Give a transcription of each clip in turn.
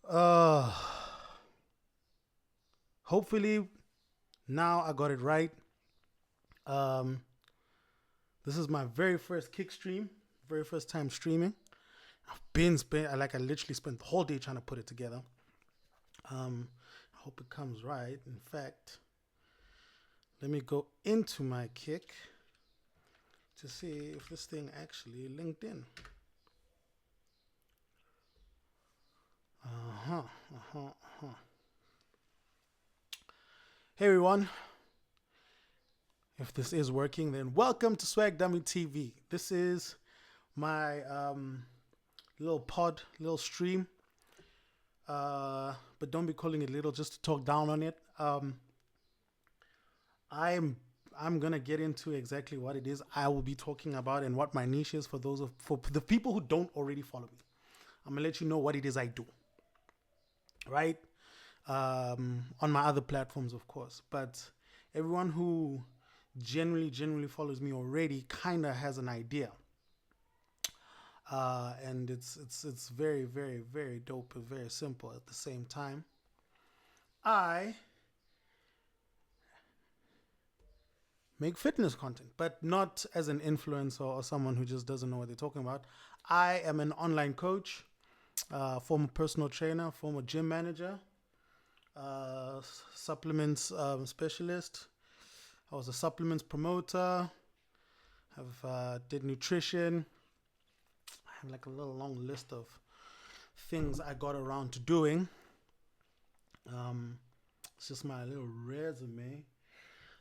Uh, Hopefully now I got it right. Um, this is my very first kick stream, very first time streaming. I literally spent the whole day trying to put it together. I hope it comes right. In fact, let me go into my kick to see if this thing actually linked in. Uh huh. Uh huh. Uh-huh. Hey everyone, if this is working, then welcome to Swag Dummy TV. This is my little pod, little stream. But don't be calling it little just to talk down on it. I'm I'm gonna get into exactly what it is I will be talking about and what my niche is for the people who don't already follow me. I'm gonna let you know what it is I do, right? On my other platforms, of course. But everyone who generally follows me already kind of has an idea. And it's very dope and very simple at the same time. I make fitness content, but not as an influencer or someone who just doesn't know what they're talking about. I am an online coach, former personal trainer, former gym manager, supplements specialist. I was a supplements promoter. I've did nutrition. I have like a little long list of things I got around to doing. It's just my little resume.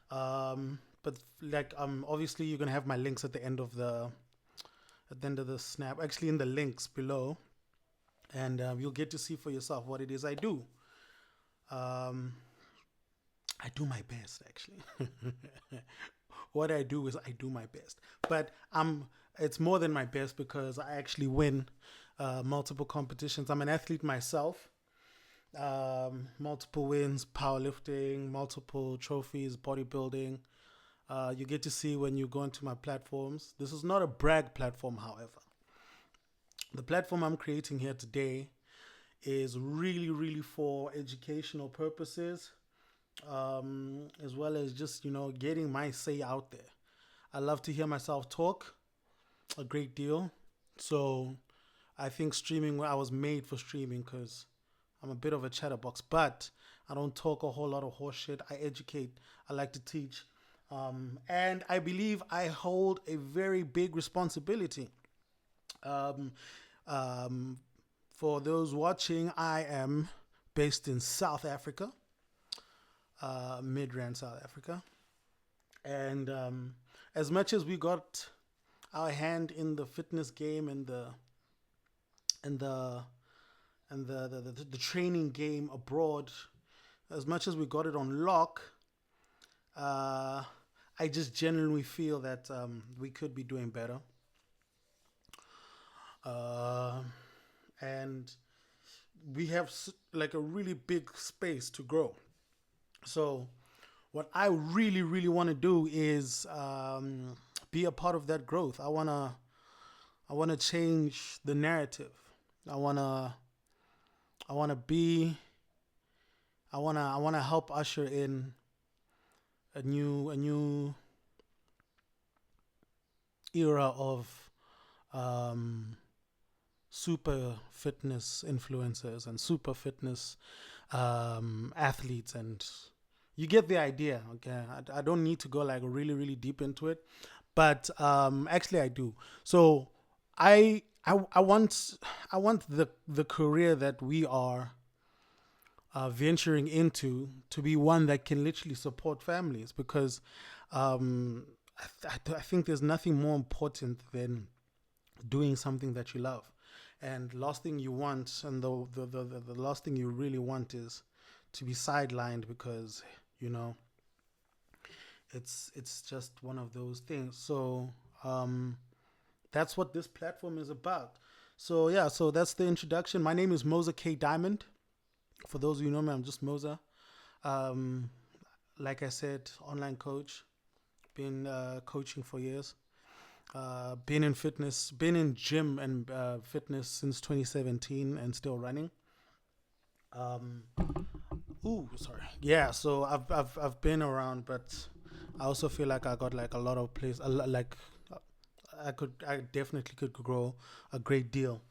But obviously you're gonna have my links at the end of the snap. Actually, in the links below, and you'll get to see for yourself what it is I do. Um, I do my best, actually. What I do is I do my best, but it's more than my best because I actually win multiple competitions. I'm an athlete myself. Multiple wins, powerlifting, multiple trophies, bodybuilding. You get to see when you go into my platforms. This is not a brag platform, however. The platform I'm creating here today is really for educational purposes, as well as just, getting my say out there. I love to hear myself talk a great deal. So I think I was made for streaming because I'm a bit of a chatterbox, but I don't talk a whole lot of horse shit. I educate, I like to teach. And I believe I hold a very big responsibility. Um, um, for those watching, I am based in South Africa, Midrand, South Africa. And as much as we got our hand in the fitness game and the training game abroad, as much as we got it on lock, uh, I just genuinely feel that we could be doing better. Uh, and we have like a really big space to grow. So, what I really want to do is be a part of that growth. I wanna change the narrative. I wanna I wanna be I wanna help usher in a new era of um, super fitness influencers and super fitness athletes, and you get the idea. Okay, I don't need to go like really deep into it, but actually I do. So I want the career that we are venturing into to be one that can literally support families, because um, I think there's nothing more important than doing something that you love. And last thing you want, and the last thing you really want, is to be sidelined because you know it's just one of those things. So that's what this platform is about. So yeah, so that's the introduction. My name is Moza K Diamond. For those of you who know me, I'm just Moza. Um, like I said, online coach. Been coaching for years. Been in gym and fitness since 2017 and still running. Um, ooh, sorry. Yeah, so I've been around, but I also feel like I got like a lot of place. Like I definitely could grow a great deal.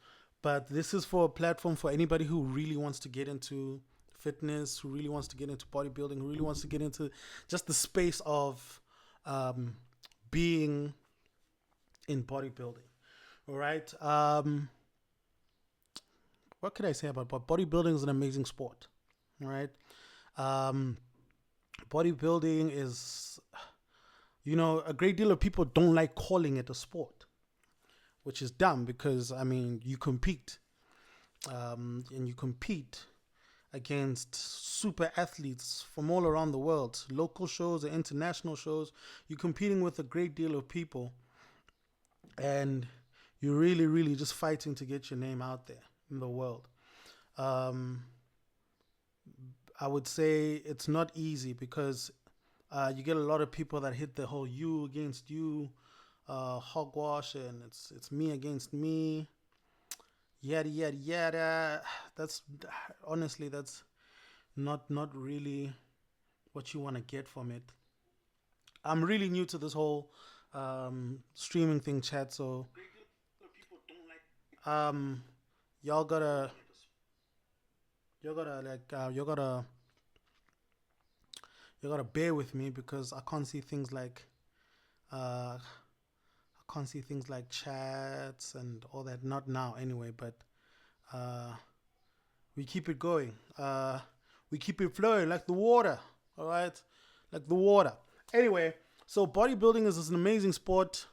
But this is for a platform for anybody who really wants to get into fitness, who really wants to get into bodybuilding, who really wants to get into just the space of um, being in bodybuilding. All right. What could I say about bodybuilding? Is an amazing sport. All right. Um, bodybuilding is, a great deal of people don't like calling it a sport, which is dumb because I mean you compete, and you compete against super athletes from all around the world, local shows and international shows. You're competing with a great deal of people, and you're really, really just fighting to get your name out there in the world. Um, I would say it's not easy because you get a lot of people that hit the whole you against you hogwash, and it's me against me, yada yada yada. That's honestly that's not really what you want to get from it. I'm really new to this whole streaming thing, chat. So um, y'all gotta y'all gotta like you gotta bear with me because I can't see things like chats and all that. Not now, anyway. But uh, we keep it going. We keep it flowing like the water. All right, like the water. Anyway, so bodybuilding is an amazing sport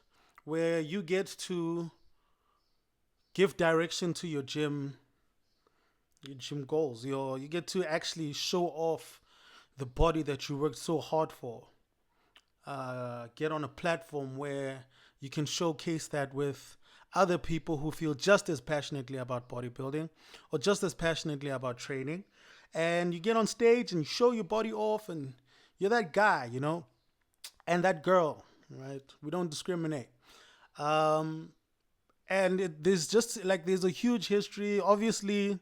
where you get to give direction to your gym goals. You get to actually show off the body that you worked so hard for. Get on a platform where you can showcase that with other people who feel just as passionately about bodybuilding or just as passionately about training. And you get on stage and you show your body off, and you're that guy, and that girl, right? We don't discriminate. Um, and there's just like there's a huge history. Obviously,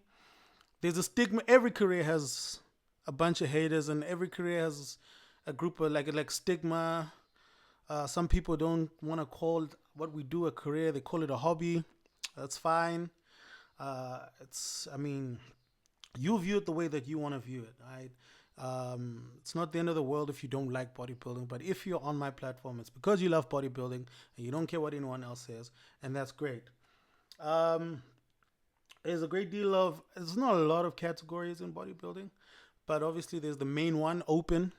there's a stigma. Every career has a bunch of haters, and every career has a group of like stigma. Some people don't want to call what we do a career; they call it a hobby. That's fine. I mean, you view it the way that you want to view it, right? It's not the end of the world if you don't like bodybuilding, but if you're on my platform, it's because you love bodybuilding and you don't care what anyone else says, and that's great. Um, there's a great deal of, there's not a lot of categories in bodybuilding, but obviously there's the main one, open,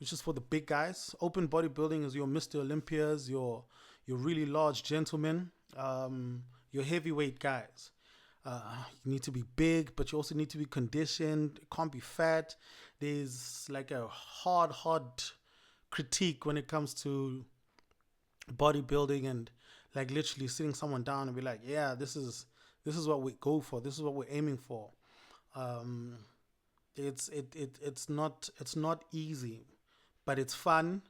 which is for the big guys. Open bodybuilding is your Mr. Olympias, your really large gentlemen, your heavyweight guys. You need to be big, but you also need to be conditioned. It can't be fat. There's like a hard critique when it comes to bodybuilding, and like literally sitting someone down and be like, yeah, this is what we go for. This is what we're aiming for. Um, it's not easy, but it's fun.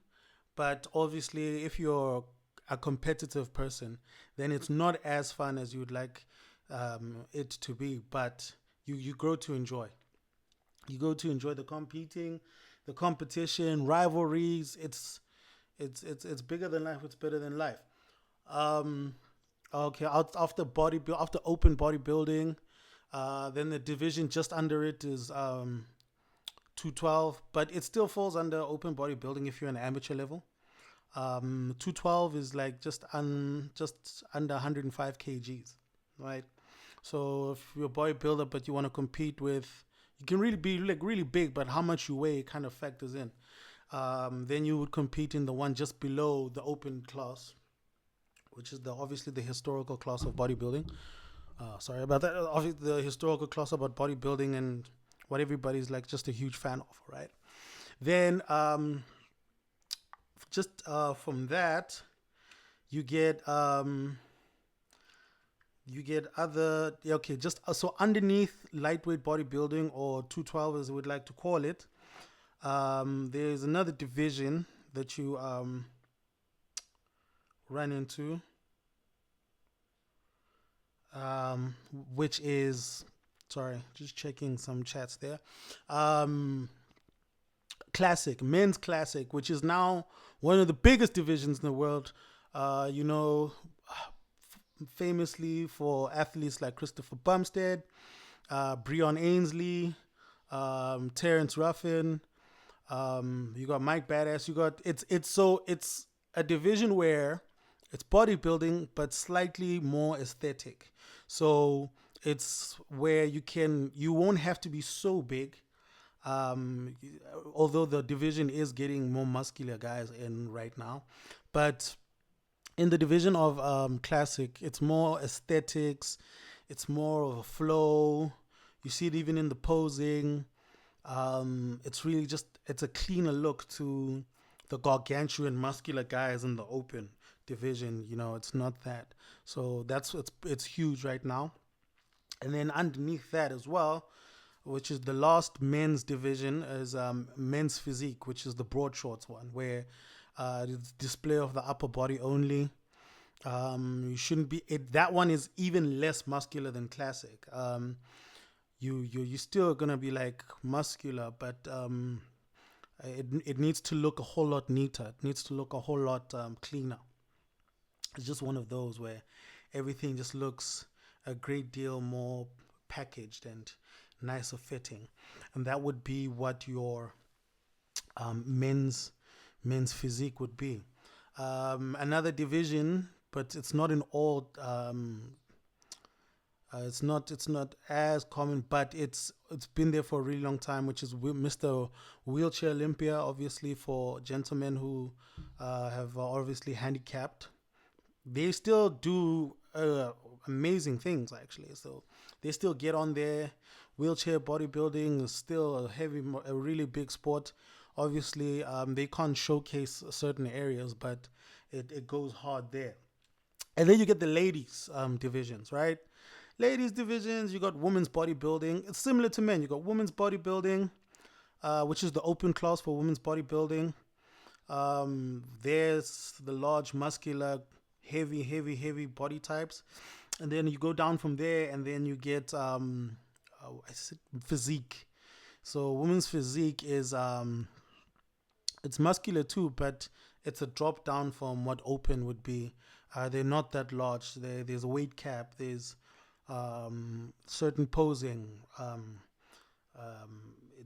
But obviously, if you're a competitive person, then it's not as fun as you would like it to be. But you grow to enjoy. You go to enjoy the competing, the competition, rivalries. It's bigger than life. It's better than life. Um, okay, after open bodybuilding, then the division just under it is 212, but it still falls under open bodybuilding if you're an amateur level. 212 is like just under 105 kgs, right? So if you're a bodybuilder but you want to compete with, you can really be like really big, but how much you weigh kind of factors in. Then you would compete in the one just below the open class, which is obviously the historical class of bodybuilding. Sorry about that. Obviously, the historical class about bodybuilding and what everybody's like just a huge fan of, right? Then just from that, you get other, yeah, okay, just so underneath lightweight bodybuilding, or 212 as we would like to call it, there's another division that you run into, which is Sorry, just checking some chats there. Um, Classic, men's classic, which is now one of the biggest divisions in the world. You know, famously for athletes like Christopher Bumstead, Breon Ainsley, Terrence Ruffin. You got Mike Badass. You got it's a division where it's bodybuilding but slightly more aesthetic. So it's where you won't have to be so big. Um, Although the division is getting more muscular guys in right now, but in the division of classic, it's more aesthetics, it's more of a flow. You see it even in the posing. It's really just it's a cleaner look to the gargantuan muscular guys in the open division. You know, it's not that. So it's huge right now. And then underneath that as well, which is the last men's division, is men's physique, which is the broad shorts one, where it's display of the upper body only. You shouldn't be it. That one is even less muscular than classic. You still gonna be like muscular, but it needs to look a whole lot neater. It needs to look a whole lot cleaner. It's just one of those where everything just looks a great deal more packaged and nicer fitting, and that would be what your men's physique would be. Another division, but it's not in all. It's not as common, but it's been there for a really long time, which is Mr. Wheelchair Olympia, obviously for gentlemen who have obviously handicapped. They still do amazing things actually. So they still get on there. Wheelchair bodybuilding is still a really big sport. Obviously, they can't showcase certain areas, but it goes hard there. And then you get the ladies divisions, right? Ladies divisions, you got women's bodybuilding. It's similar to men. You got women's bodybuilding, which is the open class for women's bodybuilding. There's the large, muscular, heavy body types, and then you go down from there, and then you get physique. So women's physique is it's muscular too, but it's a drop down from what open would be. They're not that large. There's a weight cap. There's certain posing.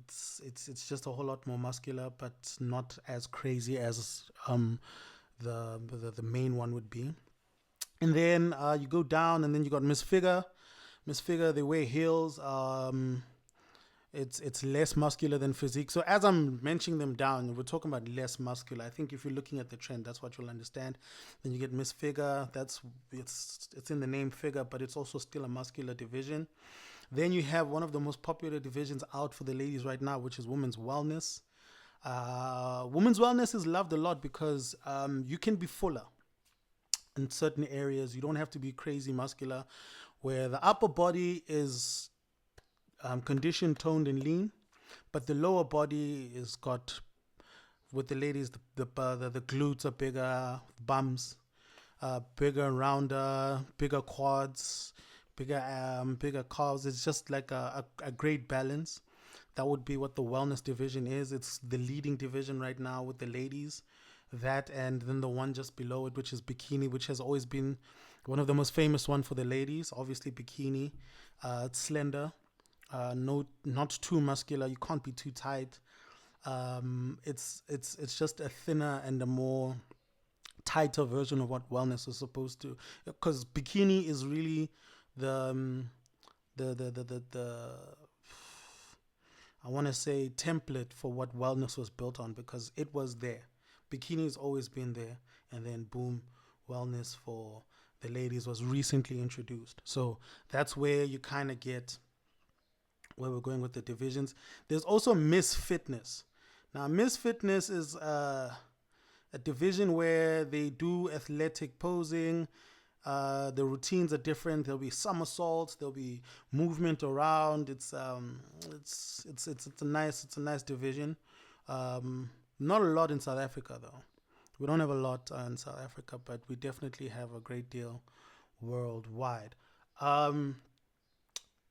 It's just a whole lot more muscular, but not as crazy as the main one would be. And then you go down, and then you got Miss Figure. Miss Figure, they wear heels. It's less muscular than physique. So as I'm mentioning them down, we're talking about less muscular. I think if you're looking at the trend, that's what you'll understand. Then you get Miss Figure. It's in the name Figure, but it's also still a muscular division. Then you have one of the most popular divisions out for the ladies right now, which is women's wellness. Women's wellness is loved a lot because you can be fuller in certain areas. You don't have to be crazy muscular, where the upper body is conditioned, toned, and lean, but the lower body is got, with the ladies, the glutes are bigger, bums, bigger and rounder, bigger quads, bigger calves. It's just like a great balance. That would be what the wellness division is. It's the leading division right now with the ladies. That, and then the one just below it, which is bikini, which has always been one of the most famous one for the ladies. Obviously, bikini. It's slender, no, not too muscular. You can't be too tight. It's just a thinner and a more tighter version of what wellness is supposed to. Because bikini is really the the I want to say template for what wellness was built on, because it was there. Bikini has always been there, and then boom, wellness for the ladies was recently introduced. So that's where you kind of get where we're going with the divisions. There's also Miss Fitness. Now, Miss Fitness is a division where they do athletic posing. The routines are different. There'll be somersaults. There'll be movement around. It's a nice division. Not a lot in South Africa though. We don't have a lot in South Africa, but we definitely have a great deal worldwide. Um,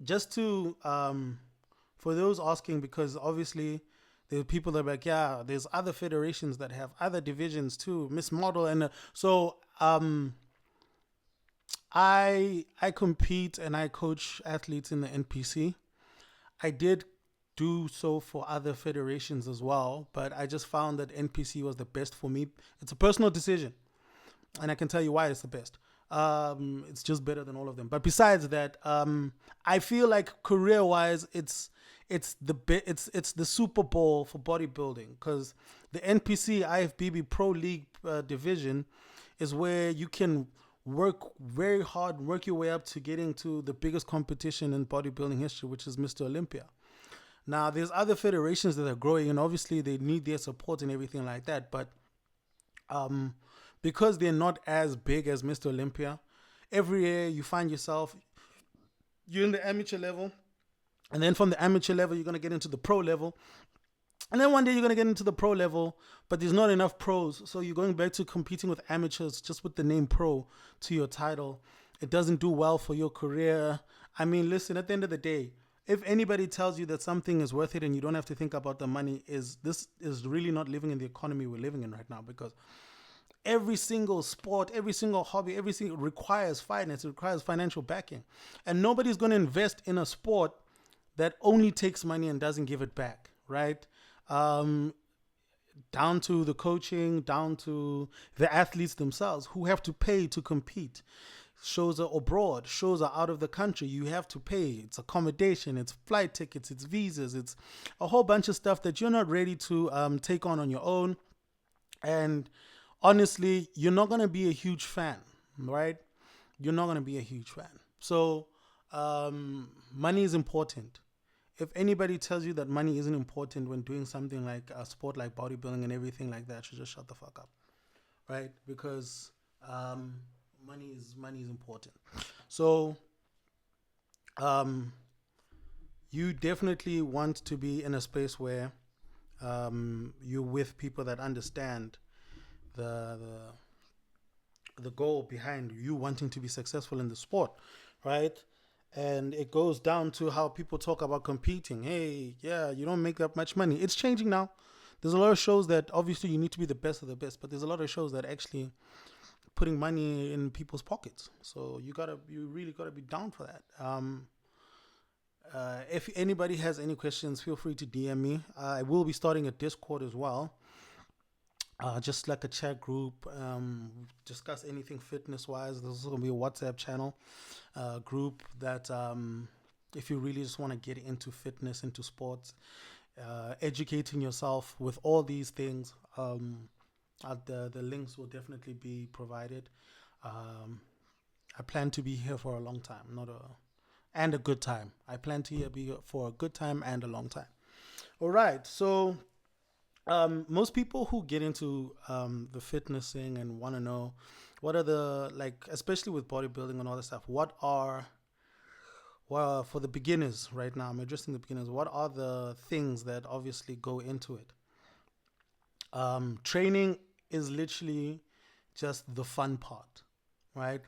just to for those asking, because obviously there are people that are like, yeah, there's other federations that have other divisions too, Miss Model, and I compete and I coach athletes in the NPC. I did do so for other federations as well, but I just found that NPC was the best for me. It's a personal decision, and I can tell you why it's the best. It's just better than all of them. But besides that, I feel like career-wise, it's the Super Bowl for bodybuilding, because the NPC IFBB Pro League division is where you can work very hard, work your way up to getting to the biggest competition in bodybuilding history, which is Mr. Olympia. Now, there's other federations that are growing, and obviously they need their support and everything like that. But um, because they're not as big as Mr. Olympia, every year you find yourself you're in the amateur level, and then from the amateur level you're gonna get into the pro level, and then one day you're gonna get into the pro level, but there's not enough pros, so you're going back to competing with amateurs just with the name pro to your title. It doesn't do well for your career. I mean, listen, at the end of the day, if anybody tells you that something is worth it and you don't have to think about the money, is this is really not living in the economy we're living in right now, because every single sport, every single hobby, every single requires finance, it requires financial backing. And nobody's going to invest in a sport that only takes money and doesn't give it back, right? Um, Down to the coaching, down to the athletes themselves who have to pay to compete. Shows are abroad, shows are out of the country. You have to pay. It's accommodation, it's flight tickets, it's visas, it's a whole bunch of stuff that you're not ready to take on your own. And honestly, you're not going to be a huge fan, right? You're not going to be a huge fan. So, money is important. If anybody tells you that money isn't important when doing something like a sport like bodybuilding and everything like that, you should just shut the fuck up, right? Because um, money is important. So, um, you definitely want to be in a space where you're with people that understand the the goal behind you wanting to be successful in the sport, right? And it goes down to how people talk about competing. Hey, yeah, you don't make that much money. It's changing now. There's a lot of shows that obviously you need to be the best of the best, but there's a lot of shows that actually putting money in people's pockets. So you really gotta be down for that. If anybody has any questions, feel free to DM me. I will be starting a Discord as well, just like a chat group. Discuss anything fitness wise. There's also gonna be a WhatsApp channel group that if you really just want to get into fitness, into sports, educating yourself with all these things. The links will definitely be provided. Um, I plan to be here for a long time, not a and a good time. I plan to be here for a good time and a long time. All right, so most people who get into the fitness thing and want to know what are the like, especially with bodybuilding and all that stuff, what are well for the beginners right now. I'm addressing the beginners. What are the things that obviously go into it? Training is literally just the fun part, right?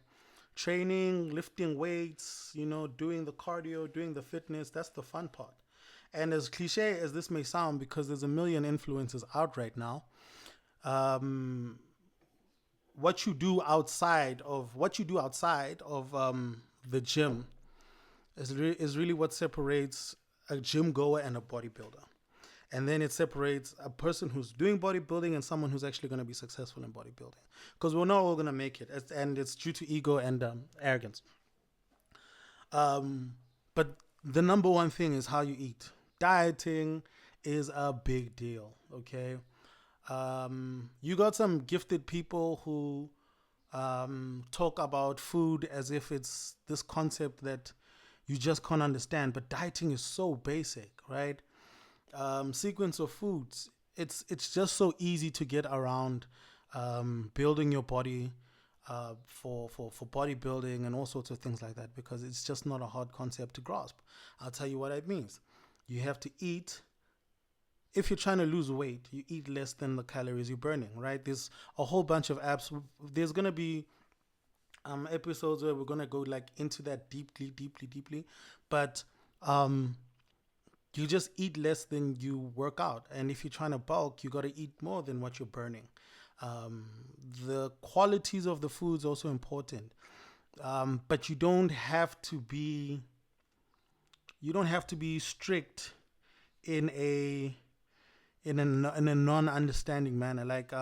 Training, lifting weights, doing the cardio, doing the fitness, that's the fun part. And as cliche as this may sound, because there's a million influencers out right now, um, what you do outside of the gym is really what separates a gym goer and a bodybuilder. And then it separates a person who's doing bodybuilding and someone who's actually going to be successful in bodybuilding. Because we're not all going to make it, and it's due to ego and arrogance. Um, but the number one thing is how you eat. Dieting is a big deal. Okay, you got some gifted people who talk about food as if it's this concept that you just can't understand. But dieting is so basic, right? Sequence of foods. It's just so easy to get around building your body for bodybuilding and all sorts of things like that, because it's just not a hard concept to grasp. I'll tell you what it means. You have to eat. If you're trying to lose weight, you eat less than the calories you're burning, right? There's a whole bunch of apps. There's gonna be episodes where we're gonna go like into that deeply. but you just eat less than you work out. And if you're trying to bulk, you got to eat more than what you're burning. Um, the qualities of the food is also important, but you don't have to be strict in a non-understanding manner. Like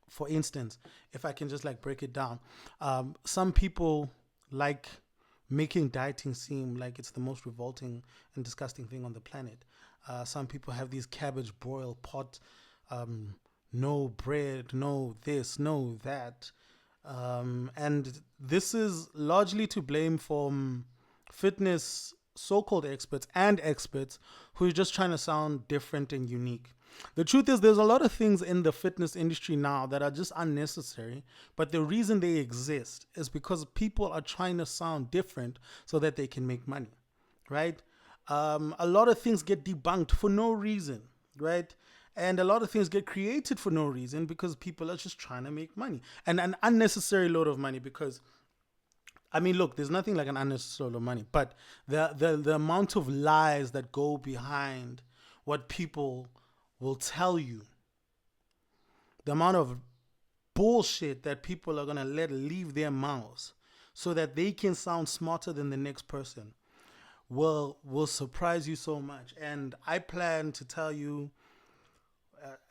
for instance, if I can just like break it down, some people like making dieting seem like it's the most revolting and disgusting thing on the planet. Some people have these cabbage broil pot, um, no bread, no this, no that. And this is largely to blame from fitness so-called experts and experts who are just trying to sound different and unique. The truth is, there's a lot of things in the fitness industry now that are just unnecessary, but the reason they exist is because people are trying to sound different so that they can make money, right? A lot of things get debunked for no reason, right? And a lot of things get created for no reason because people are just trying to make money, and an unnecessary load of money. Because I mean, look, there's nothing like an unnecessary load of money, but the amount of lies that go behind what people will tell you, the amount of bullshit that people are gonna let leave their mouths so that they can sound smarter than the next person will surprise you so much. And I plan to tell you,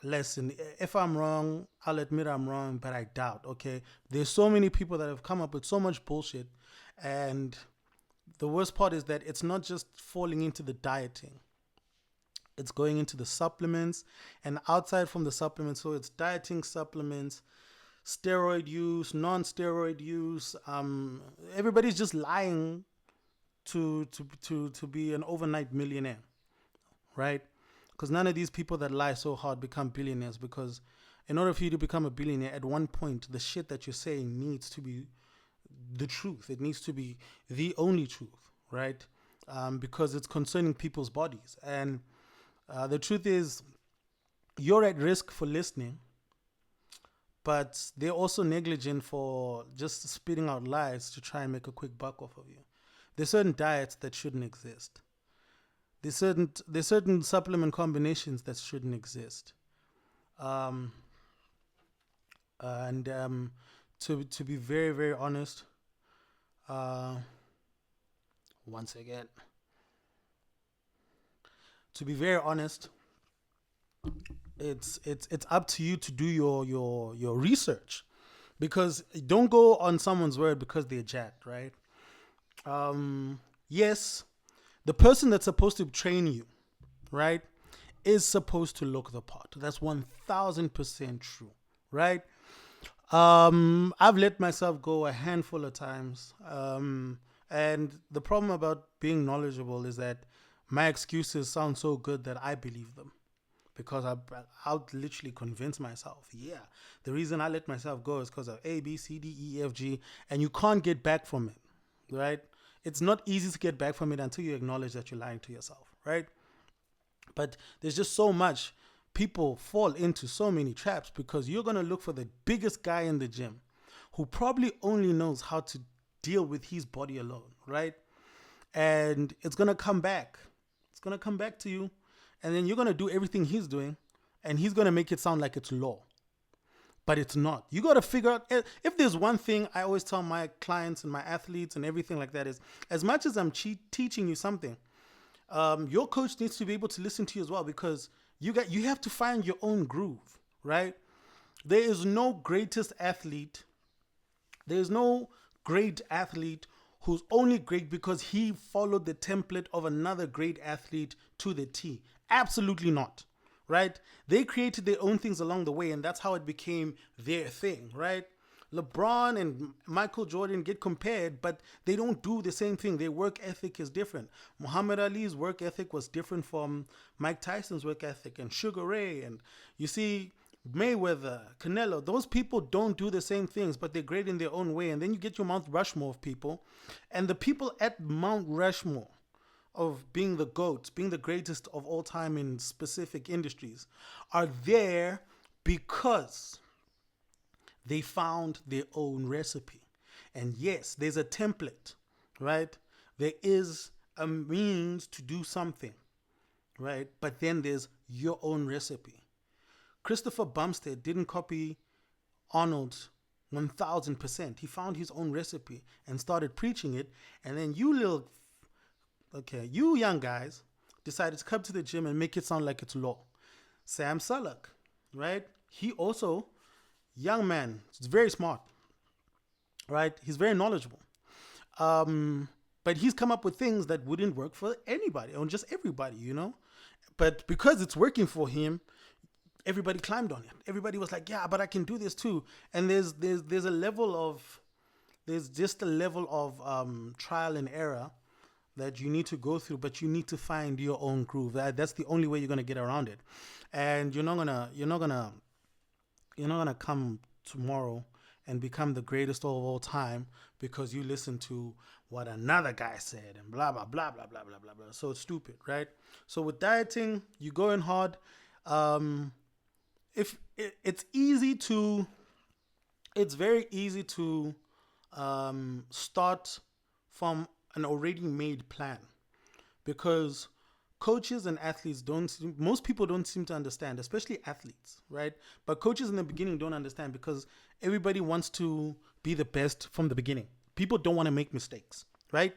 listen, if I'm wrong, I'll admit I'm wrong, but I doubt, okay? There's so many people that have come up with so much bullshit, and the worst part is that it's not just falling into the dieting. It's going into the supplements and outside from the supplements. So it's dieting supplements, steroid use, non-steroid use. Everybody's just lying to be an overnight millionaire, right? Because none of these people that lie so hard become billionaires. Because in order for you to become a billionaire, at one point, the shit that you're saying needs to be the truth. It needs to be the only truth, right? Because it's concerning people's bodies. And the truth is, you're at risk for listening, but they're also negligent for just spitting out lies to try and make a quick buck off of you. There's certain diets that shouldn't exist. There's certain supplement combinations that shouldn't exist. Um, and to be very, very honest, uh, once again, to be very honest, it's up to you to do your research, because don't go on someone's word because they're jacked, right? Yes, the person that's supposed to train you, right, is supposed to look the part. That's 1000% true, right? I've let myself go a handful of times. And the problem about being knowledgeable is that my excuses sound so good that I believe them, because I'll literally convince myself, yeah, the reason I let myself go is because of A, B, C, D, E, F, G, and you can't get back from it, right? It's not easy to get back from it until you acknowledge that you're lying to yourself, right? But there's just so much. People fall into so many traps because you're going to look for the biggest guy in the gym who probably only knows how to deal with his body alone, right? And it's going to come back. It's going to come back to you. And then you're going to do everything he's doing, and he's going to make it sound like it's law. But it's not. You got to figure out, if there's one thing I always tell my clients and my athletes and everything like that is, as much as I'm teaching you something, your coach needs to be able to listen to you as well, because you have to find your own groove, right? There is no greatest athlete. There is no great athlete who's only great because he followed the template of another great athlete to the T. Absolutely not, right? They created their own things along the way, and that's how it became their thing, right? LeBron and Michael Jordan get compared, but they don't do the same thing. Their work ethic is different. Muhammad Ali's work ethic was different from Mike Tyson's work ethic, and Sugar Ray, and you see Mayweather, Canelo. Those people don't do the same things, but they're great in their own way. And then you get your Mount Rushmore of people, and the people at Mount Rushmore of being the GOATs, being the greatest of all time in specific industries, are there because they found their own recipe. And yes, there's a template, right? There is a means to do something, right? But then there's your own recipe. Christopher Bumstead didn't copy Arnold's 1000%. He found his own recipe and started preaching it. And then you young guys decided to come to the gym and make it sound like it's law. Sam Sulek, right? He also, young man, he's very smart, right? He's very knowledgeable. But he's come up with things that wouldn't work for anybody or just everybody, But because it's working for him, everybody climbed on it. Everybody was like, yeah, but I can do this too. And there's just a level of trial and error that you need to go through, but you need to find your own groove. That's the only way you're gonna get around it. And you're not gonna come tomorrow and become the greatest of all time because you listen to what another guy said and blah blah blah blah blah blah blah blah. So it's stupid, right? So with dieting, you go in hard. It's very easy to start from an already made plan, because coaches and athletes most people don't seem to understand, especially athletes, right? But coaches in the beginning don't understand because everybody wants to be the best from the beginning. People don't want to make mistakes, right?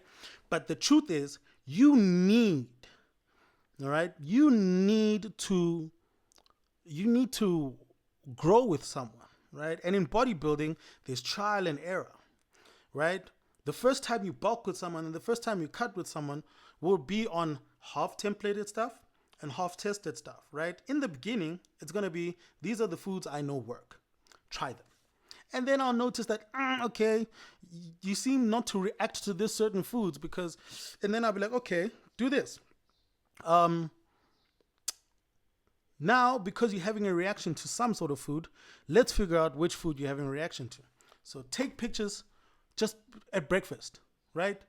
But the truth is, you need to grow with someone, right? And in bodybuilding, there's trial and error, right? The first time you bulk with someone and the first time you cut with someone will be on half templated stuff and half tested stuff, right? In the beginning, it's going to be, these are the foods I know work. Try them. And then I'll notice that, okay, you seem not to react to this certain foods and then I'll be like, okay, do this. Now, because you're having a reaction to some sort of food, let's figure out which food you're having a reaction to. So take pictures just at breakfast, right?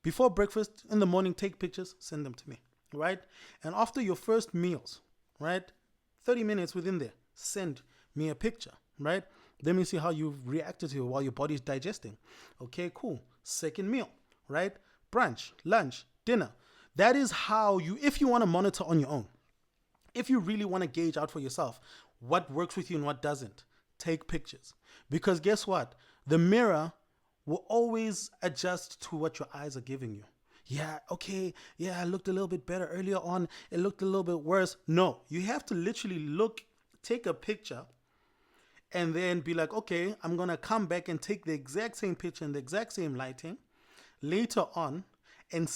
Before breakfast, in the morning, take pictures, send them to me, right? And after your first meals, right? 30 minutes within there, send me a picture, right? Let me see how you've reacted to it while your body's digesting. Okay, cool. Second meal, right? Brunch, lunch, dinner. That is how if you want to monitor on your own, if you really want to gauge out for yourself what works with you and what doesn't, take pictures. Because guess what? The mirror will always adjust to what your eyes are giving you. Yeah, okay, yeah, I looked a little bit better earlier on. It looked a little bit worse. No, you have to literally take a picture and then be like, okay, I'm going to come back and take the exact same picture and the exact same lighting later on and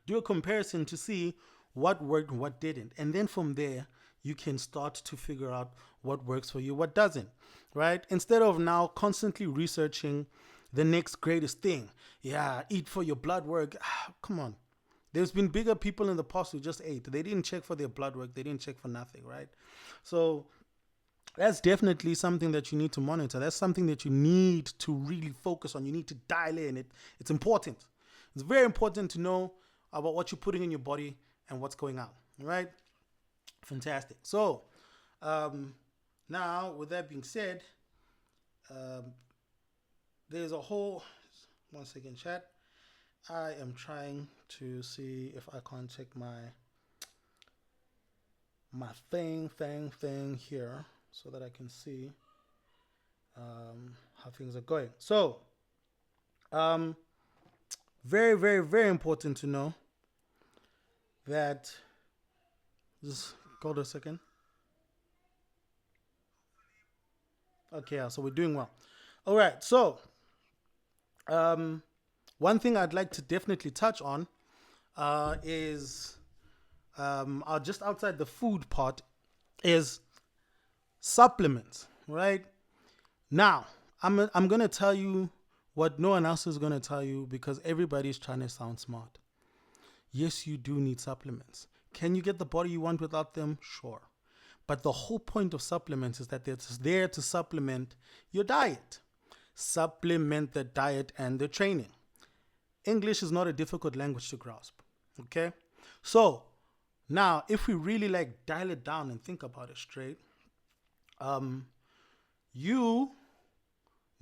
do a comparison to see what worked and what didn't. And then from there, you can start to figure out what works for you, what doesn't, right? Instead of now constantly researching the next greatest thing. Yeah, eat for your blood work. Come on. There's been bigger people in the past who just ate. They didn't check for their blood work. They didn't check for nothing, right? So that's definitely something that you need to monitor. That's something that you need to really focus on. You need to dial in. It's important. It's very important to know about what you're putting in your body and what's going on, right? Fantastic. So now, with that being said, there's a whole, one second, chat. I am trying to see if I can't check my thing here so that I can see how things are going. So, very, very, very important to know that, just hold a second. Okay, so we're doing well. All right, so one thing I'd like to definitely touch on is just outside the food part is supplements, right? Now, I'm going to tell you what no one else is going to tell you because everybody's trying to sound smart. Yes, you do need supplements. Can you get the body you want without them? Sure. But the whole point of supplements is that it's there to supplement your diet. Supplement the diet and the training. English is not a difficult language to grasp. Okay? So, now, if we really dial it down and think about it straight, you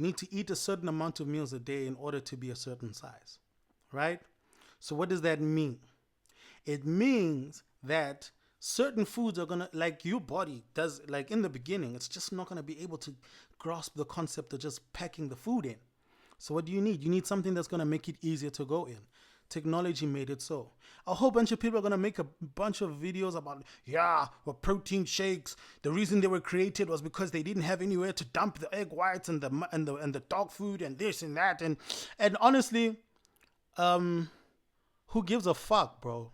need to eat a certain amount of meals a day in order to be a certain size, right? So what does that mean? It means that certain foods are gonna, like your body does, like in the beginning, it's just not gonna be able to grasp the concept of just packing the food in. So what do you need? You need something that's gonna make it easier to go in. Technology made it so. A whole bunch of people are gonna make a bunch of videos about, yeah, well, protein shakes. The reason they were created was because they didn't have anywhere to dump the egg whites and the dog food and this and that, and honestly, who gives a fuck, bro?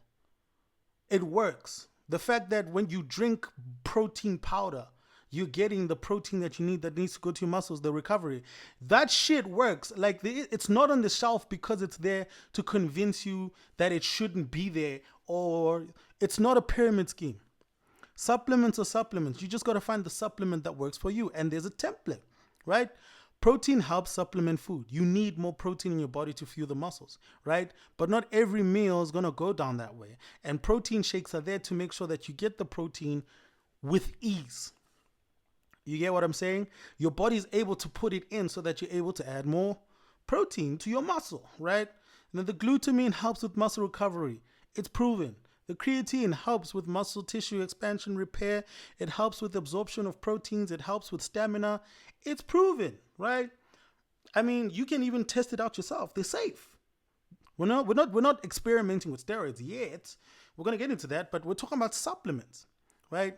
It works. The fact that when you drink protein powder, you're getting the protein that you need that needs to go to your muscles, the recovery. That shit works. Like, it's not on the shelf because it's there to convince you that it shouldn't be there, or it's not a pyramid scheme. Supplements are supplements. You just got to find the supplement that works for you. And there's a template, right? Protein helps supplement food. You need more protein in your body to fuel the muscles, right? But not every meal is going to go down that way. And protein shakes are there to make sure that you get the protein with ease. You get what I'm saying? Your body is able to put it in so that you're able to add more protein to your muscle, right? And then the glutamine helps with muscle recovery. It's proven. The creatine helps with muscle tissue expansion, repair. It helps with absorption of proteins. It helps with stamina. It's proven, right? I mean, you can even test it out yourself. They're safe. We're not experimenting with steroids yet. We're gonna get into that, but we're talking about supplements, right?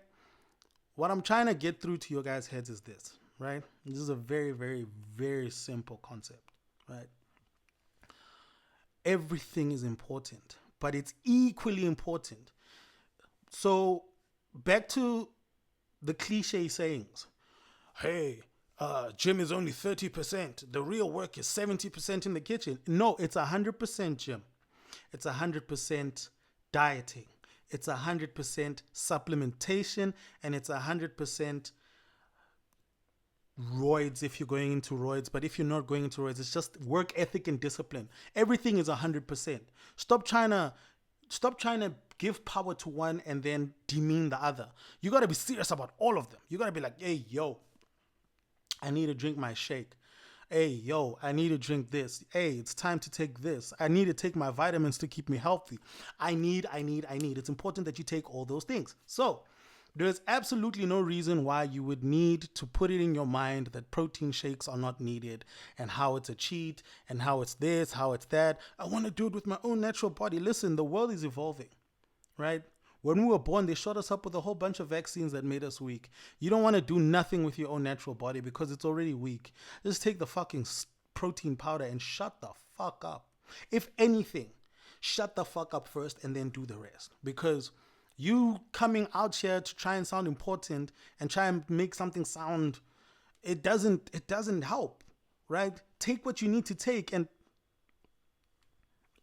What I'm trying to get through to your guys' heads is this, right? This is a very, very, very simple concept, right? Everything is important, but it's equally important. So back to the cliche sayings. Hey, gym is only 30%. The real work is 70% in the kitchen. No, it's 100% gym. It's 100% dieting. It's 100% supplementation, and it's 100% roids if you're going into roids. But if you're not going into roids, it's just work ethic and discipline. Everything is 100%. Stop trying to give power to one and then demean the other. You got to be serious about all of them. You got to be like, hey, yo, I need to drink my shake. Hey, yo, I need to drink this. Hey, it's time to take this. I need to take my vitamins to keep me healthy. I need. It's important that you take all those things. So there's absolutely no reason why you would need to put it in your mind that protein shakes are not needed and how it's a cheat and how it's this, how it's that. I want to do it with my own natural body. Listen, the world is evolving, right? When we were born, they shot us up with a whole bunch of vaccines that made us weak. You don't want to do nothing with your own natural body because it's already weak. Just take the fucking protein powder and shut the fuck up. If anything, shut the fuck up first and then do the rest. Because you coming out here to try and sound important and try and make something sound, it doesn't help, right? Take what you need to take, and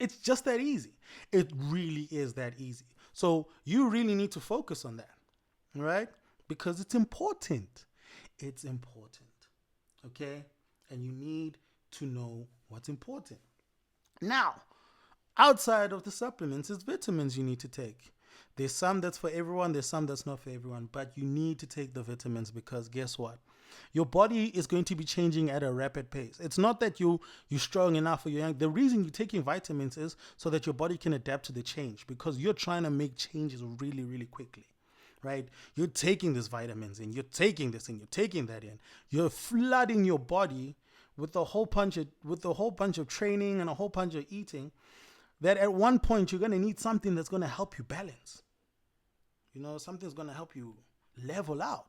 it's just that easy. It really is that easy. So you really need to focus on that, right? Because it's important. It's important, okay? And you need to know what's important. Now, outside of the supplements, it's vitamins you need to take. There's some that's for everyone, there's some that's not for everyone, but you need to take the vitamins because guess what? Your body is going to be changing at a rapid pace. It's not that you're strong enough or you're young. The reason you're taking vitamins is so that your body can adapt to the change because you're trying to make changes really, really quickly, right? You're taking these vitamins in, you're taking this in, you're taking that in. You're flooding your body with a whole bunch of training and a whole bunch of eating that at one point you're going to need something that's going to help you balance. You know, something's going to help you level out,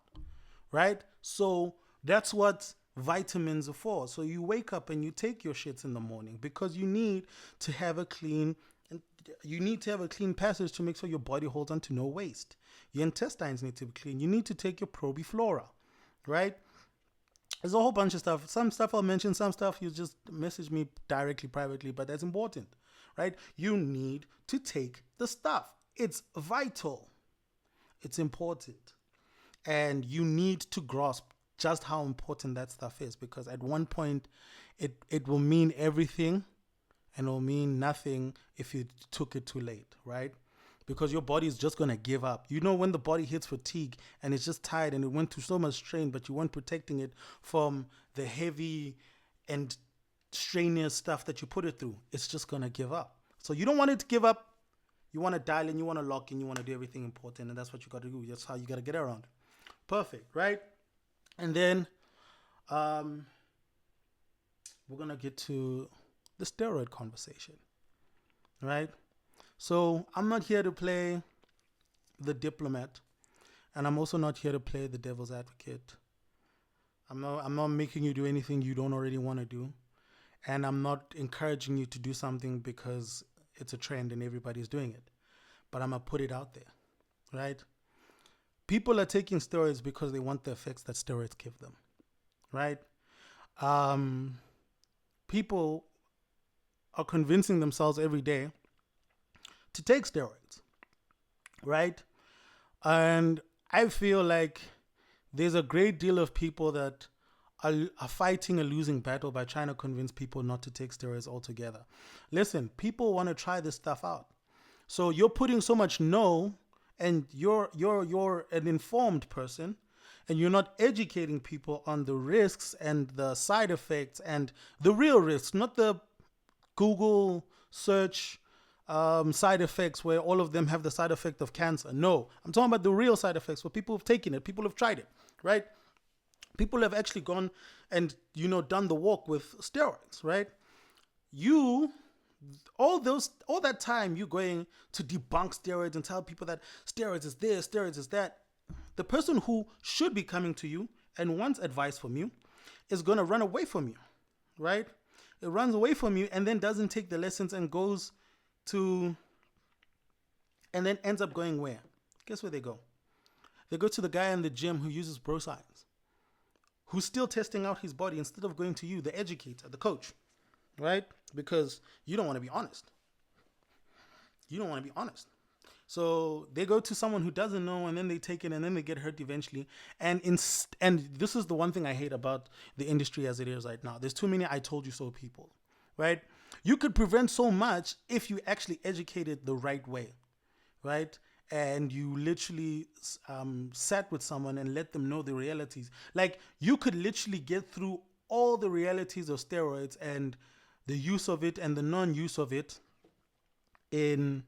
right? So that's what vitamins are for. So you wake up and you take your shits in the morning because you need to have a clean passage to make sure your body holds on to no waste. Your intestines need to be clean. You need to take your probiflora, right? There's a whole bunch of stuff. Some stuff I'll mention, some stuff you just message me directly, privately, but that's important, right? You need to take the stuff. It's vital. It's important. And you need to grasp just how important that stuff is because at one point it will mean everything and it will mean nothing if you took it too late, right? because your body is just going to give up. You know, when the body hits fatigue and it's just tired and it went through so much strain, but you weren't protecting it from the heavy and strenuous stuff that you put it through, it's just going to give up. So you don't want it to give up. You want to dial in, you want to lock in, you want to do everything important, and that's what you got to do. That's how you got to get around it. Perfect, right? And then we're going to get to the steroid conversation, right? So I'm not here to play the diplomat, and I'm also not here to play the devil's advocate. I'm not making you do anything you don't already want to do, and I'm not encouraging you to do something because it's a trend and everybody's doing it. But I'm going to put it out there, right? People are taking steroids because they want the effects that steroids give them, right? People are convincing themselves every day to take steroids, right? And I feel like there's a great deal of people that are fighting a losing battle by trying to convince people not to take steroids altogether. Listen, people want to try this stuff out. So you're putting so much no, and you're an informed person, and you're not educating people on the risks and the side effects and the real risks, not the Google search side effects where all of them have the side effect of cancer. No, I'm talking about the real side effects where people have taken it, people have tried it, right? People have actually gone and, done the walk with steroids, right? All that time you going to debunk steroids and tell people that steroids is this, steroids is that. The person who should be coming to you and wants advice from you is going to run away from you, right? It runs away from you and then doesn't take the lessons and then ends up going where? Guess where they go? They go to the guy in the gym who uses bro science, who's still testing out his body instead of going to you, the educator, the coach, right? Because you don't want to be honest. You don't want to be honest. So they go to someone who doesn't know, and then they take it, and then they get hurt eventually. And this is the one thing I hate about the industry as it is right now. There's too many I told you so people, right? You could prevent so much if you actually educated the right way, right? And you literally sat with someone and let them know the realities. Like, you could literally get through all the realities of steroids and the use of it and the non-use of it in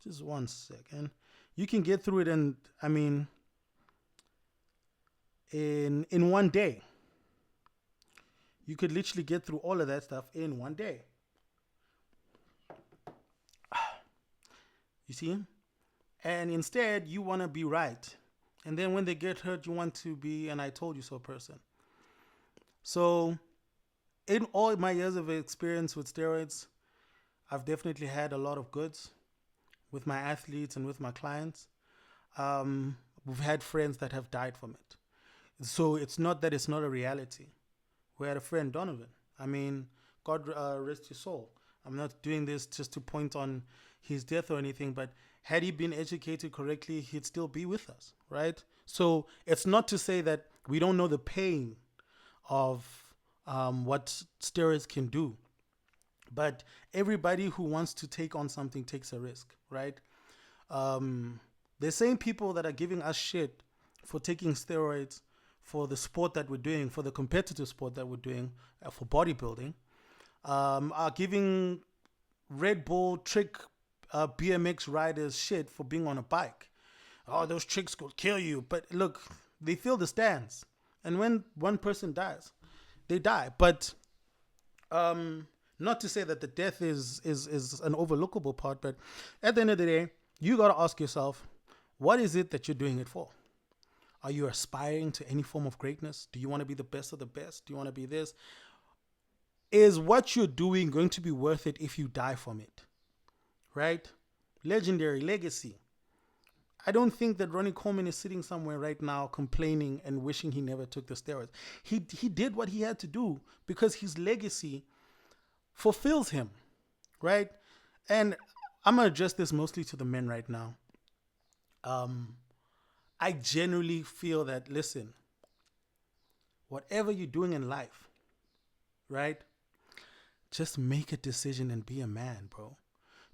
just 1 second. You can get through it in 1 day. You could literally get through all of that stuff in 1 day. You see? And instead, you want to be right. And then when they get hurt, you want to be an I told you so person. So, in all my years of experience with steroids, I've definitely had a lot of goods with my athletes and with my clients. We've had friends that have died from it. So it's not that it's not a reality. We had a friend, Donovan. God rest his soul. I'm not doing this just to point on his death or anything, but had he been educated correctly, he'd still be with us, right? So it's not to say that we don't know the pain of what steroids can do. But everybody who wants to take on something takes a risk, right? The same people that are giving us shit for taking steroids for the sport that we're doing, for the competitive sport that we're doing, for bodybuilding, are giving Red Bull trick BMX riders shit for being on a bike. Oh, those tricks could kill you. But look, they fill the stands. And when one person dies, they die. But not to say that the death is an overlookable part, but at the end of the day, you got to ask yourself, what is it that you're doing it for? Are you aspiring to any form of greatness? Do you want to be the best of the best? Do you want to be this? Is what you're doing going to be worth it if you die from it? Right? Legendary legacy. I don't think that Ronnie Coleman is sitting somewhere right now complaining and wishing he never took the steroids. He did what he had to do because his legacy fulfills him, right? And I'm going to address this mostly to the men right now. I genuinely feel that, listen, whatever you're doing in life, right? Just make a decision and be a man, bro.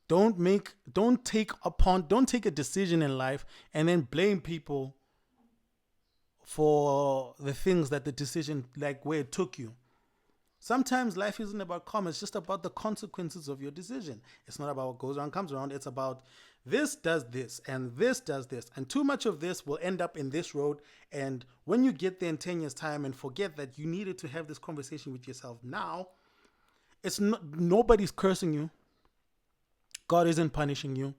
Don't take a decision in life and then blame people for the things that the decision, like where it took you. Sometimes life isn't about karma, it's just about the consequences of your decision. It's not about what goes around comes around. It's about this does this and this does this. And too much of this will end up in this road. And when you get there in 10 years' time and forget that you needed to have this conversation with yourself now, it's not, nobody's cursing you. God isn't punishing you.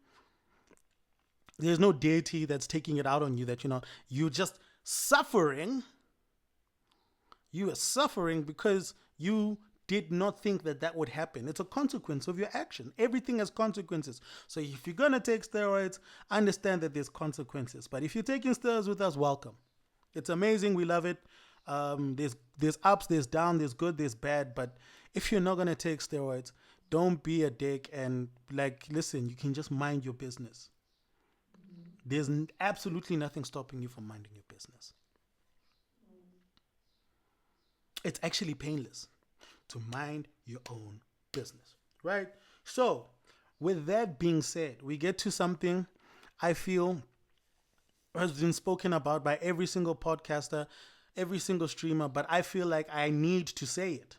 There's no deity that's taking it out on you that you're just suffering. You are suffering because you did not think that that would happen. It's a consequence of your action. Everything has consequences. So if you're going to take steroids, understand that there's consequences. But if you're taking steroids with us, welcome. It's amazing. We love it. There's ups, there's down, there's good, there's bad. But if you're not going to take steroids, don't be a dick and listen, you can just mind your business. There's absolutely nothing stopping you from minding your business. It's actually painless to mind your own business, right? So, with that being said, we get to something I feel has been spoken about by every single podcaster, every single streamer, but I feel like I need to say it.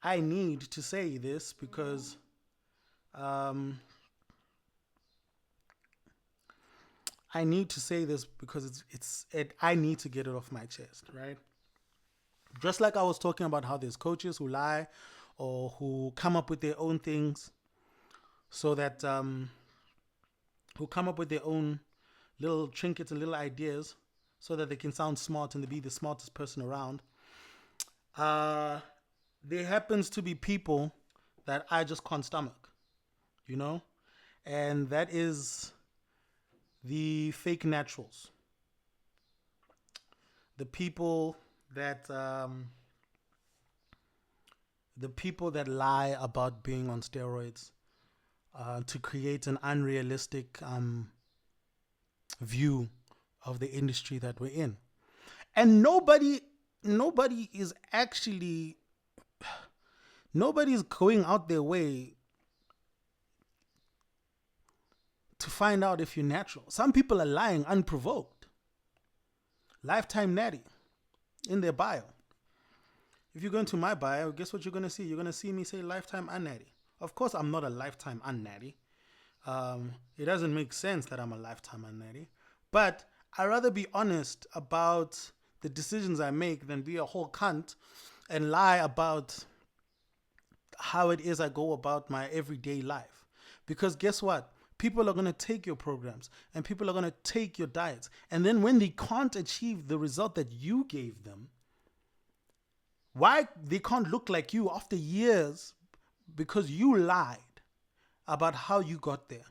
I need to say this because I need to say this because I need to get it off my chest, right? Just like I was talking about how there's coaches who lie or who come up with their own things so that who come up with their own little trinkets and little ideas so that they can sound smart and be the smartest person around. There happens to be people that I just can't stomach, and that is the fake naturals. The people that lie about being on steroids to create an unrealistic view of the industry that we're in. And nobody's going out their way to find out if you're natural. Some people are lying unprovoked. Lifetime natty in their bio. If you go into my bio, guess what you're going to see? You're going to see me say lifetime unnatty. Of course, I'm not a lifetime unnatty. It doesn't make sense that I'm a lifetime unnatty. But I'd rather be honest about the decisions I make than be a whole cunt and lie about how it is I go about my everyday life. Because guess what? People are going to take your programs and people are going to take your diets. And then when they can't achieve the result that you gave them, why they can't look like you after years because you lied about how you got there.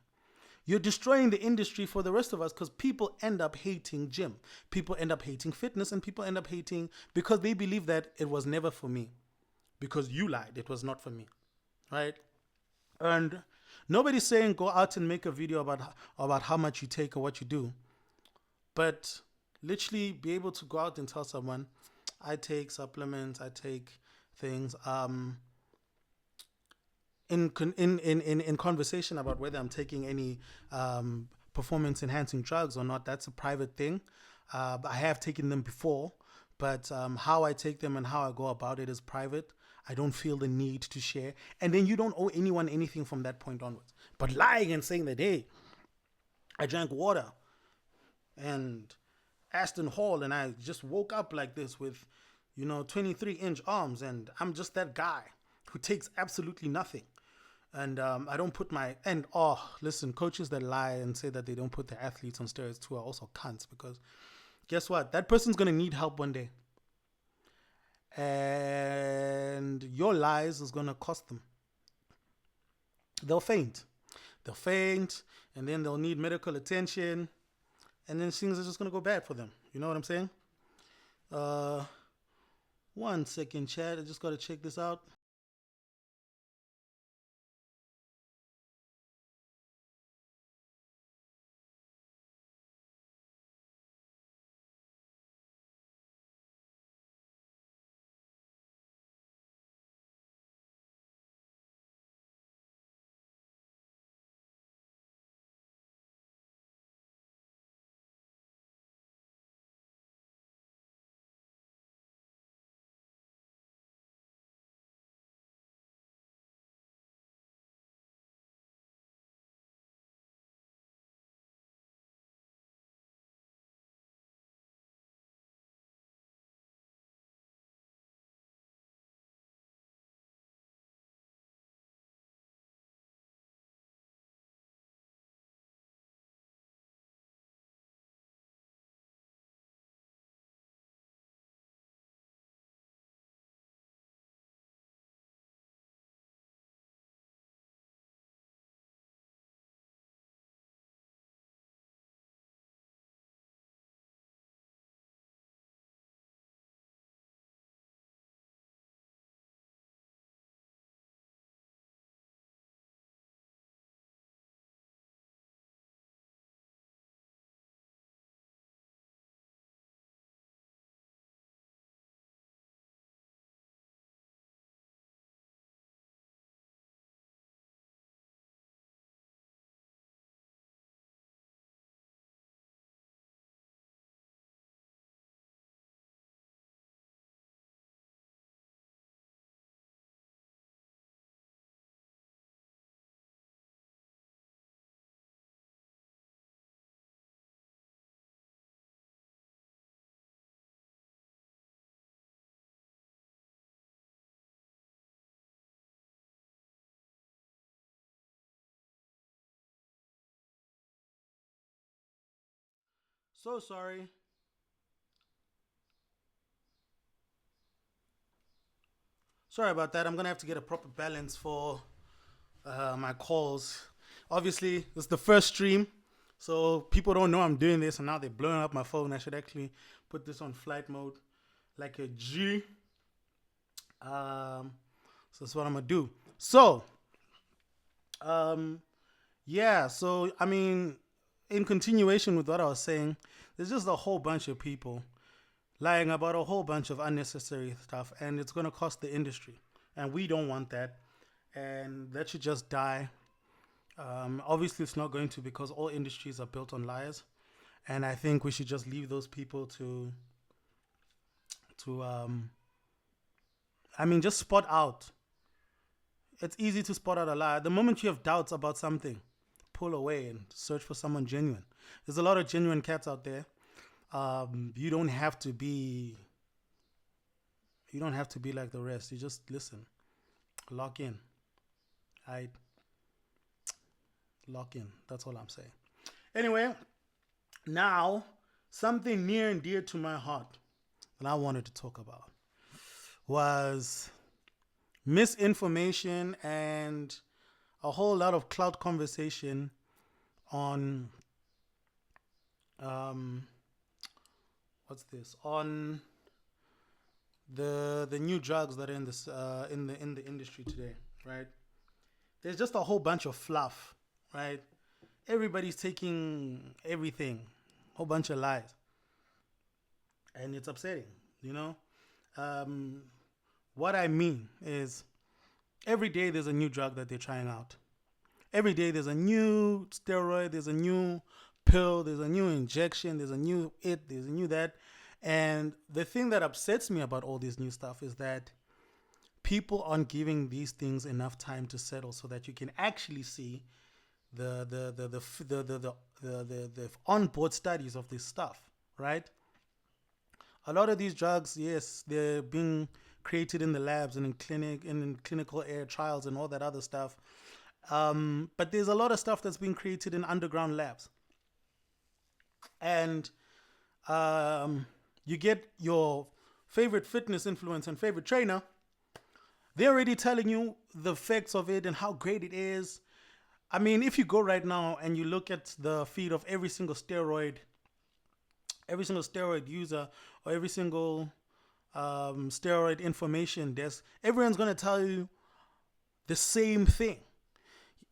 You're destroying the industry for the rest of us because people end up hating gym. People end up hating fitness and people end up hating because they believe that it was never for me. Because you lied. It was not for me. Right? And nobody's saying go out and make a video about how much you take or what you do. But literally be able to go out and tell someone, I take supplements, I take things. In conversation about whether I'm taking any performance enhancing drugs or not, that's a private thing. I have taken them before, but how I take them and how I go about it is private. I don't feel the need to share. And then you don't owe anyone anything from that point onwards. But lying and saying that, hey, I drank water and Aston Hall and I just woke up like this with, 23-inch arms and I'm just that guy who takes absolutely nothing. And I don't put listen, coaches that lie and say that they don't put their athletes on steroids too are also cunts because guess what? That person's going to need help one day. And your lies is going to cost them. They'll faint. And then they'll need medical attention. And then things are just going to go bad for them. You know what I'm saying? 1 second, chat. I just got to check this out. So sorry. Sorry about that. I'm gonna have to get a proper balance for my calls. Obviously, this is the first stream, so people don't know I'm doing this, and now they're blowing up my phone. I should actually put this on flight mode, like a G. Um, so that's what I'm gonna do. So, um, yeah. So I mean, in continuation with what I was saying, there's just a whole bunch of people lying about a whole bunch of unnecessary stuff, and it's gonna cost the industry, and we don't want that, and that should just die. Obviously, it's not going to because all industries are built on lies, and I think we should just leave those people to I mean, just spot out. It's easy to spot out a lie. The moment you have doubts about something, pull away and search for someone genuine. There's a lot of genuine cats out there. You don't have to be. You don't have to be like the rest. You just listen, lock in. I lock in. That's all I'm saying. Anyway, now something near and dear to my heart that I wanted to talk about was misinformation and a whole lot of cloud conversation on um what's this on the new drugs that are in this in the industry today, right? There's just a whole bunch of fluff, right? Everybody's taking everything, whole bunch of lies, and it's upsetting, you know. Um, what I mean is, every day there's a new drug that they're trying out. Every day there's a new steroid, there's a new pill, there's a new injection, there's a new there's a new that. And the thing that upsets me about all this new stuff is that people aren't giving these things enough time to settle so that you can actually see the onboard studies of this stuff, right? A lot of these drugs, yes, they're being created in the labs and in clinical air trials and all that other stuff. But there's a lot of stuff that's being created in underground labs, and you get your favorite fitness influencer and favorite trainer. They're already telling you the effects of it and how great it is. I mean, if you go right now and you look at the feed of every single steroid user or every single steroid information desk, everyone's going to tell you the same thing.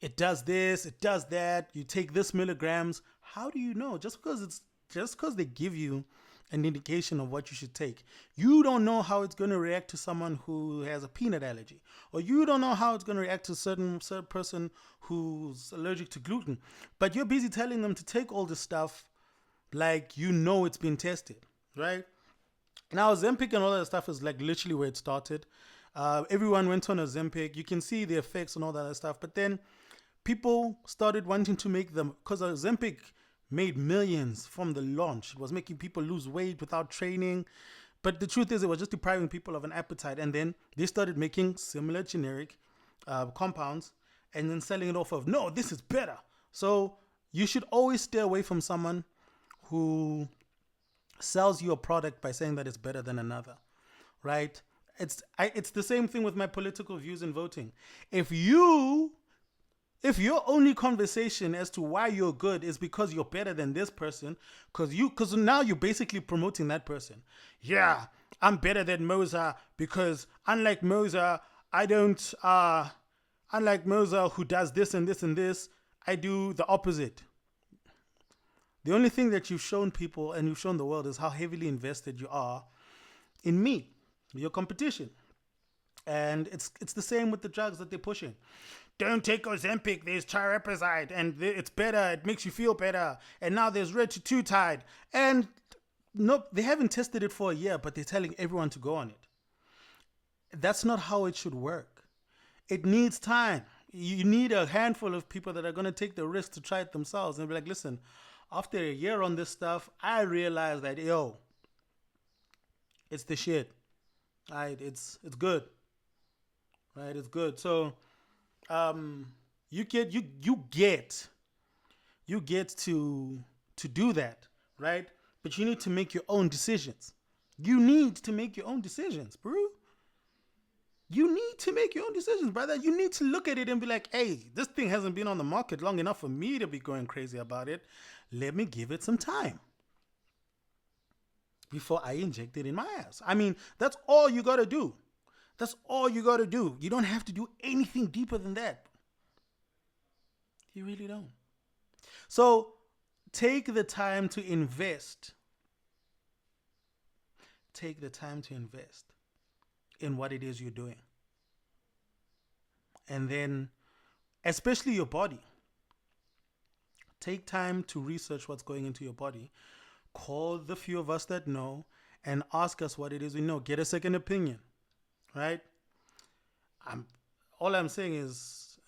It does this, it does that. You take this milligrams. How do you know? Just because they give you an indication of what you should take, you don't know how it's going to react to someone who has a peanut allergy, or you don't know how it's going to react to a certain person who's allergic to gluten. But you're busy telling them to take all this stuff like you know it's been tested, right? Now, Ozempic and all that stuff is like literally where it started. Everyone went on Ozempic. You can see the effects and all that other stuff. But then people started wanting to make them, because Ozempic made millions from the launch. It was making people lose weight without training. But the truth is, it was just depriving people of an appetite. And then they started making similar generic compounds and then selling it off of, no, this is better. So you should always stay away from someone who sells you a product by saying that it's better than another, right? It's the same thing with my political views in voting. If your only conversation as to why you're good is because you're better than this person, because now you're basically promoting that person. Yeah, I'm better than Moza because unlike Moza, I don't. Unlike Moza who does this and this and this, I do the opposite. The only thing that you've shown people and you've shown the world is how heavily invested you are in me, your competition. And it's the same with the drugs that they're pushing. Don't take Ozempic, there's tirapazide, and it's better, it makes you feel better. And now there's retatrutide. And no, they haven't tested it for a year, but they're telling everyone to go on it. That's not how it should work. It needs time. You need a handful of people that are going to take the risk to try it themselves and be like, listen, after a year on this stuff, I realized that, yo, it's the shit. Right? It's good. Right? It's good. So you get to do that, right? but you need to make your own decisions. You need to make your own decisions, bro. You need to make your own decisions, brother. You need to look at it and be like, hey, this thing hasn't been on the market long enough for me to be going crazy about it. Let me give it some time before I inject it in my ass. I mean, that's all you got to do. That's all you got to do. You don't have to do anything deeper than that. You really don't. So take the time to invest. Take the time to invest in what it is you're doing. And then, especially your body, take time to research what's going into your body. Call the few of us that know and ask us what it is we know. Get a second opinion, right? All I'm saying is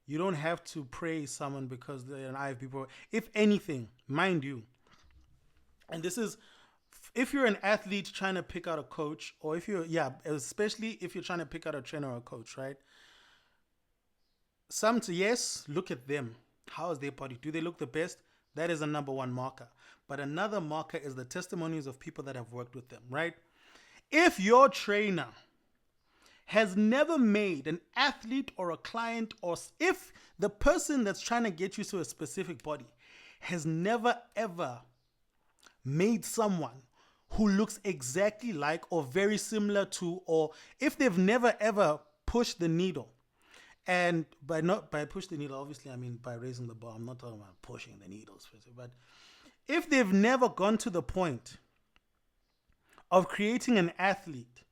you don't have to praise someone because they're an IFBB. If anything, mind you, and this is, if you're an athlete trying to pick out a coach, or if you're, especially if you're trying to pick out a trainer or a coach, right? Yes, look at them. How is their body? Do they look the best? That is a number one marker. But another marker is the testimonies of people that have worked with them, right? If your trainer has never made an athlete or a client, or if the person that's trying to get you to a specific body has never ever made someone who looks exactly like or very similar to, or if they've never ever pushed the needle, and by push the needle, obviously I mean by raising the bar. I'm not talking about pushing the needles, but if they've never gone to the point of creating an athlete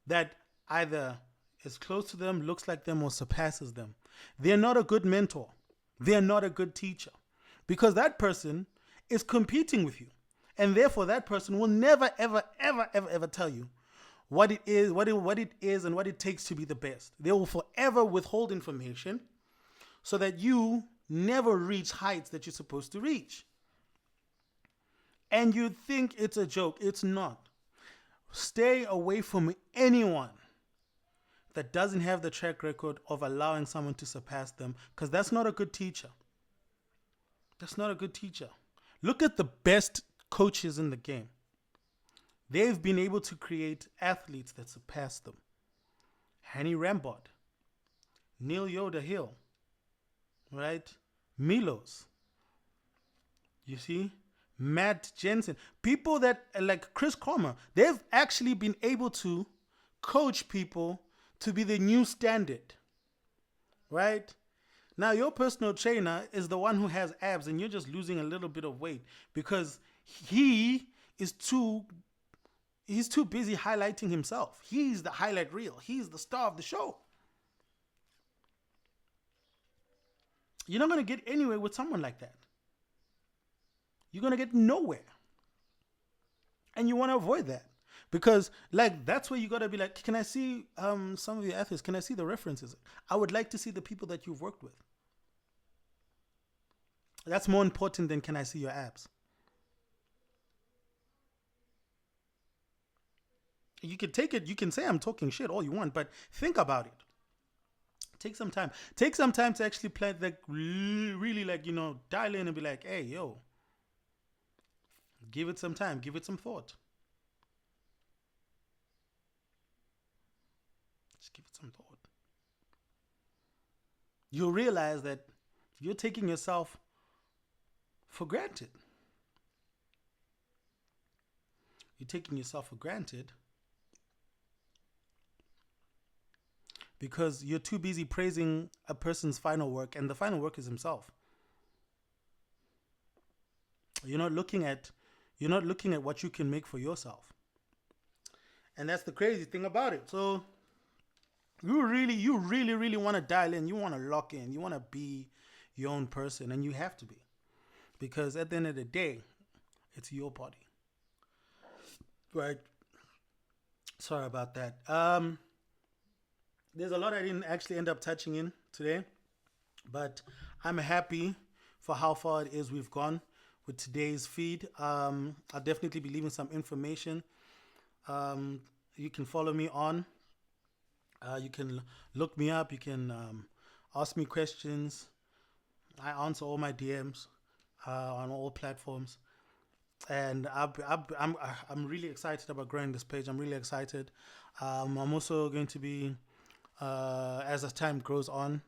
that either is close to them, looks like them, or surpasses them, they're not a good mentor. They're not a good teacher, because that person is competing with you. And therefore that person will never, ever, ever, ever, ever tell you what it is, what it is and what it takes to be the best. They will forever withhold information so that you never reach heights that you're supposed to reach. And you think it's a joke. It's not. Stay away from anyone that doesn't have the track record of allowing someone to surpass them, because that's not a good teacher. That's not a good teacher. Look at the best coaches in the game. They've been able to create athletes that surpass them. Hanny Rambod, Neil Yoda Hill, right? Milos. You see? Matt Jensen. People that like Chris Cromer, they've actually been able to coach people to be the new standard. Right? Now, your personal trainer is the one who has abs and you're just losing a little bit of weight because he's too busy highlighting himself. He's the highlight reel. He's the star of the show. You're not going to get anywhere with someone like that. You're going to get nowhere. And you want to avoid that. Because, like, that's where you got to be like, can I see some of your athletes? Can I see the references? I would like to see the people that you've worked with. That's more important than can I see your abs. You can take it, you can say I'm talking shit all you want, but think about it. Take some time. Take some time to actually plan, like, really, like, you know, dial in and be like, hey, yo, give it some time, give it some thought. Just give it some thought. You'll realize that you're taking yourself for granted. You're taking yourself for granted because you're too busy praising a person's final work, and the final work is himself. You're not looking at what you can make for yourself. And that's the crazy thing about it. So you really want to dial in. You want to lock in. You want to be your own person, and you have to be. Because at the end of the day, it's your body. Right? Sorry about that. There's a lot I didn't actually end up touching in today, but I'm happy for how far it is we've gone with today's feed. I'll definitely be leaving some information. You can follow me on. You can look me up. You can ask me questions. I answer all my DMs. on all platforms. And I'm really excited about growing this page. I'm really excited. I'm also going to be, as the time grows on,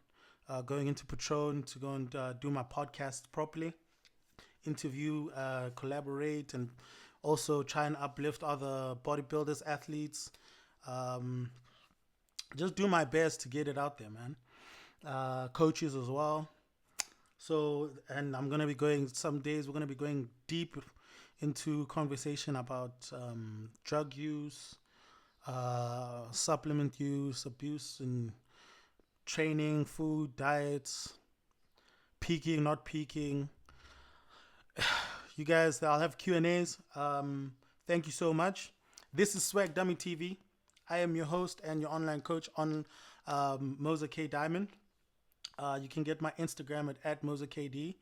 going into Patron to go and do my podcast properly, interview, collaborate, and also try and uplift other bodybuilders, athletes. Um, just do my best to get it out there, man. Coaches as well. So, and I'm gonna be going. Some days we're gonna be going deep into conversation about drug use, supplement use, abuse, and training, food, diets, peaking, not peaking. You guys, I'll have Q&As. Thank you so much. This is Swag Dummy TV. I am your host and your online coach on Moza K Diamond. You can get my Instagram at MozaKD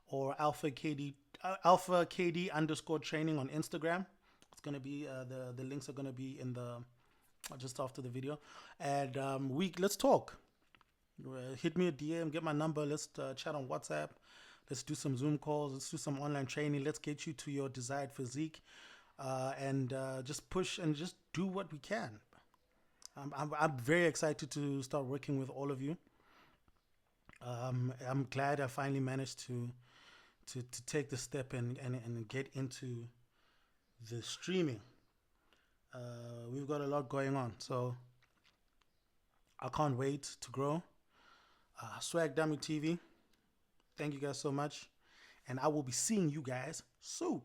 or Alpha KD underscore training on Instagram. It's gonna be the links are gonna be in the just after the video, and let's talk. Hit me a DM, get my number. Let's chat on WhatsApp. Let's do some Zoom calls. Let's do some online training. Let's get you to your desired physique, and just push and just do what we can. I'm very excited to start working with all of you. I'm glad I finally managed to take the step and get into the streaming. We've got a lot going on, so I can't wait to grow. Swag Dummy TV. Thank you guys so much, and I will be seeing you guys soon.